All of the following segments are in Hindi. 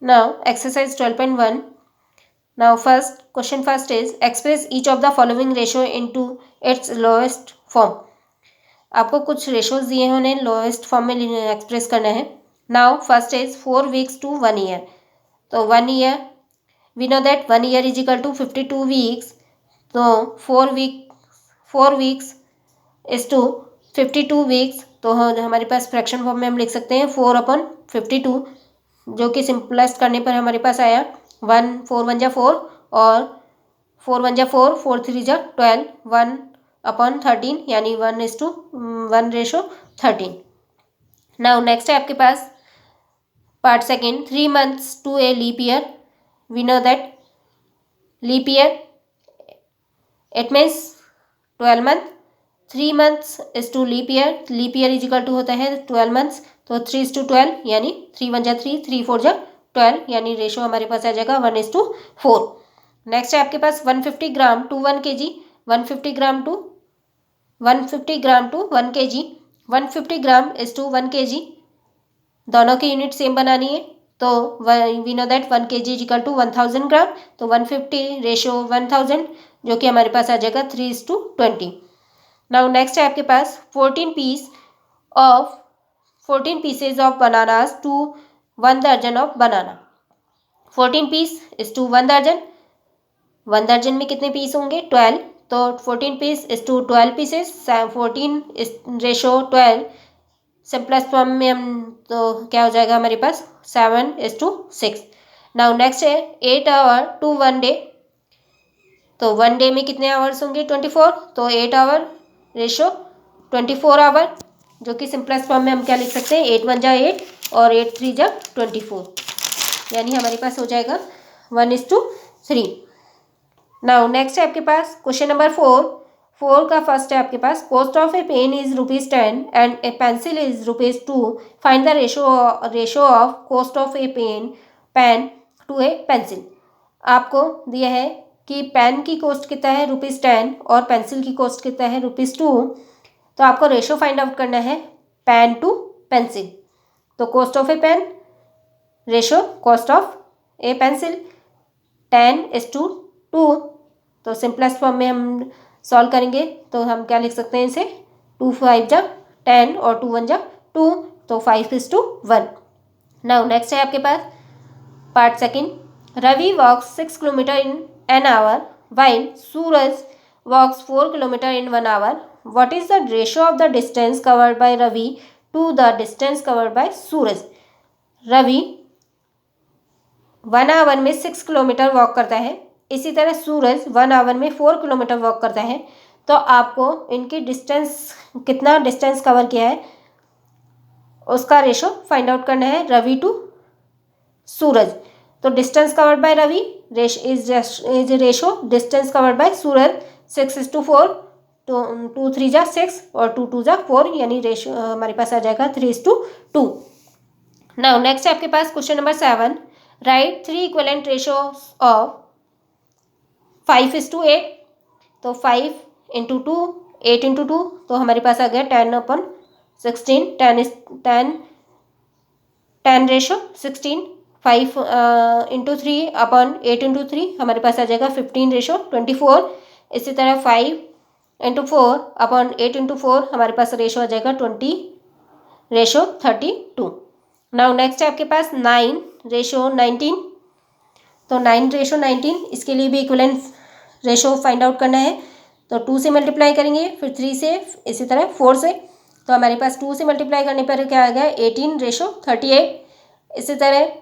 Now exercise 12.1. Now question first is express each of the following ratio into its lowest form. आपको कुछ रेशोज दिए हैं, उन्हें लोएस्ट फॉर्म में एक्सप्रेस करना है. Now first is 4 weeks to 1 year. तो 1 year we know that 1 year is equal to 52 weeks. तो 4 वीक्स इज टू 52 वीक्स. तो हमारे पास फ्रैक्शन फॉर्म में हम लिख सकते हैं 4/52, जो कि सिंपलेस्ट करने पर हमारे पास आया 4 1 जा 4 और 4 1 जा 4, 4 3 जा 12, 1/13 यानी 1:1:13. नाउ नेक्स्ट है आपके पास part second 3 months to a leap year. We know that leap year it means 12 month. 3 months is to leap year. Leap year is equal to होता है 12 months. तो 3:12 यानी 3 1 जा 3, 3 4 जा 12 यानी रेशो हमारे पास आ जाएगा 1:4. नेक्स्ट है आपके पास 150 gram to 1 kg. 150 gram to 1 kg. 150 gram is to 1 kg. दोनों की यूनिट सेम बनानी है. तो we know that 1 kg is equal to 1000 gram. तो 150 रेशो 1000 जो कि हमारे पास आ जाएगा 3:20. नाउ नेक्स्ट है आपके पास 14 pieces ऑफ बनानास टू 1 दर्जन of banana. 14 piece is to 1 दर्जन. 1 दर्जन में कितने पीस होंगे? 12. तो 14 piece is to 12 pieces. 14 is ratio 12. Simplest form में हम तो क्या हो जाएगा हमारे पास 7:6. नाउ नेक्स्ट है 8 आवर टू 1 डे. तो 1 डे में कितने आवर्स होंगे? 24. तो 8 आवर रेशो 24 आवर, जो कि सिंपलेस्ट फॉर्म में हम क्या लिख सकते हैं 8 1 जा 8 और 8 3 जा 24 यानी हमारे पास हो जाएगा 1:3. नाउ नेक्स्ट है आपके पास क्वेश्चन नंबर 4 का फर्स्ट है आपके पास cost of a pen is ₹10 and a pencil is ₹2. Find the ratio of cost of a pen to a pencil. आपको दिया है कि पेन की कॉस्ट कितना है ₹10 और पेंसिल की कॉस्ट कितना है ₹2. तो आपको रेशो फाइंड आउट करना है पेन टू पेंसिल. तो cost of a pen ratio cost of a pencil 10:2. तो सिंपलेस्ट फॉर्म में हम सॉल्व करेंगे तो हम क्या लिख सकते हैं इसे 2 5 जा 10 और 2 1 जा 2. तो 5:1. नाउ नेक्स्ट है आपके पास part second. Ravi walks 6 kilometres in an hour while Suraj walks 4 kilometres in 1 hour. What is the ratio of the distance covered by Ravi to the distance covered by Suraj. Ravi 1 hour में 6 किलोमीटर वॉक करता है. इसी तरह सूरज 1 आवर में 4 किलोमीटर वॉक करता है. तो आपको इनकी डिस्टेंस कितना डिस्टेंस कवर किया है उसका रेशो फाइंड आउट करना है रवि टू सूरज. तो distance covered by Ravi is ratio distance covered by Suraj 6:4. तो 2 3 जा 6 और 2 2 जा 4 यानी रेशो हमारे पास आ जाएगा 3:2. नाउ नेक्स्ट है आपके पास question number 7. Right 3 equivalent ratios of 5:8. तो 5 इंटू 2 8 इंटू 2 तो हमारे पास आ गया 10/16. 10 रेशो 16. 5 इंटू 3 अपॉन 8 इंटू 3 हमारे पास आ जाएगा 15 रेशो 24. इसी तरह 5 इंटू 4 अपॉन 8 इंटू 4 हमारे पास रेशो आ जाएगा 20 रेशो 32. नाउ नेक्स्ट है आपके पास 9 रेशो 19. तो 9 रेशो 19 इसके लिए भी इक्विवेलेंट रेशो फाइंड आउट करना है. तो 2 से मल्टीप्लाई करेंगे फिर 3 से इसी तरह 4 से. तो हमारे पास 2 से मल्टीप्लाई करने पर क्या आ गया 18 रेशो 38. इसी तरह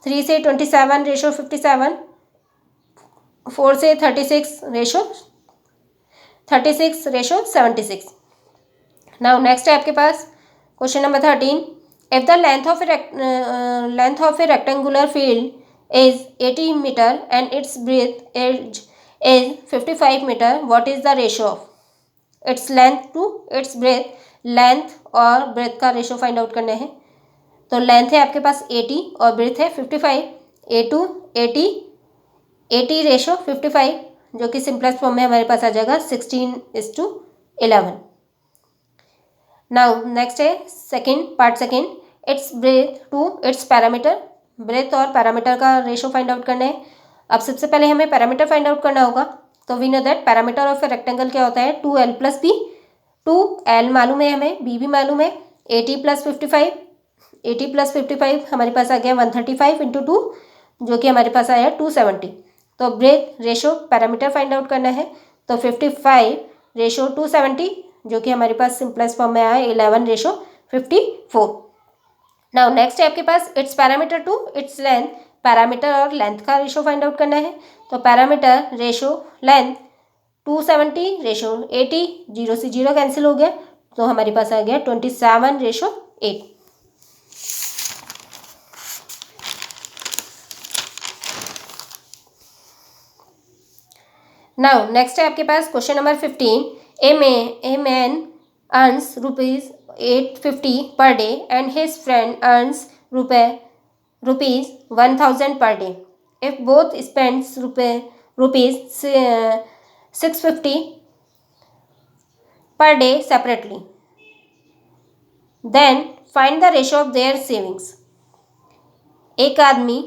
3 से 27 रेशो 57. 4 से 36 रेशो 76. नाउ नेक्स्ट है आपके पास question number 13. If the length of a rectangular field is 80 metres and its breadth is 55 metres. What is the ratio of its length to its breadth. Length और ब्रेथ का रेशो फाइंड आउट करना है. तो लेंथ है आपके पास 80 और ब्रेथ है 55. 80 रेशो 55 जो कि सिंपलेस्ट फॉर्म में हमारे पास आ जाएगा 16:11. नाउ नेक्स्ट है part second. Its breadth to its perimeter. Breadth और पैरामीटर का रेशो फाइंड आउट करना है। अब सबसे पहले हमें पैरामीटर फाइंड आउट करना होगा। तो we know that perimeter of a rectangle क्या होता है, 2l प्लस बी। 2l मालूम है हमें, b भी मालूम है। 80 प्लस 55, 80 प्लस 55 हमारे पास आ गया 135 इंटू 2, जो कि हमारे पास आया 270। तो breadth ratio perimeter find out करना है। तो 55 रेशो 270, जो कि हमारे पास सिंपलेस्ट फॉर्म में आया 11 रेशो 54। नाउ नेक्स्ट है आपके पास its perimeter to its length. Perimeter और लेंथ का रेशो फाइंड आउट करना है। तो पैरामीटर रेशो लेंथ 270 रेशो 80, 0 से 0 कैंसिल हो गया, तो हमारे पास आ गया 27 रेशो 8। नाउ नेक्स्ट है आपके पास question number 15। A man earns ₹850 per day and his friend earns rupees 1000 per day. If both spends rupees 650 per day separately, then find the ratio of their savings. एक आदमी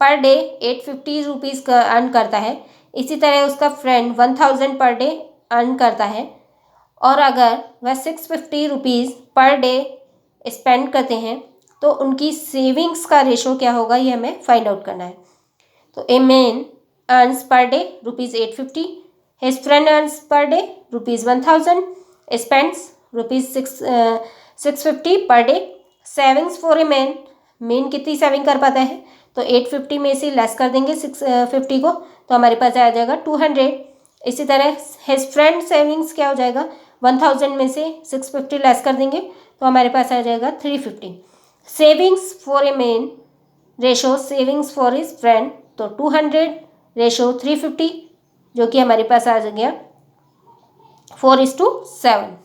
पर डे 850 रुपीज़ का अर्न करता है, इसी तरह उसका फ्रेंड 1000 पर डे अर्न करता है, और अगर वह 650 रुपीज़ पर डे स्पेंड करते हैं तो उनकी सेविंग्स का रेशो क्या होगा, ये हमें फाइंड आउट करना है। तो ए man earns per day ₹850, his friend earns per day ₹1000, spends ₹650 per day. Savings for a man कितनी सेविंग कर पाता है, तो 850 में से लेस कर देंगे 650 को, तो हमारे पास आ जाएगा 200। इसी तरह हिज फ्रेंड सेविंग्स क्या हो जाएगा, 1000 में से 650 लेस कर देंगे, तो हमारे पास आ जाएगा 350। Savings for a man ratio savings for his friend, तो 200 रेशो 350, जो कि हमारे पास आ गया 4:7।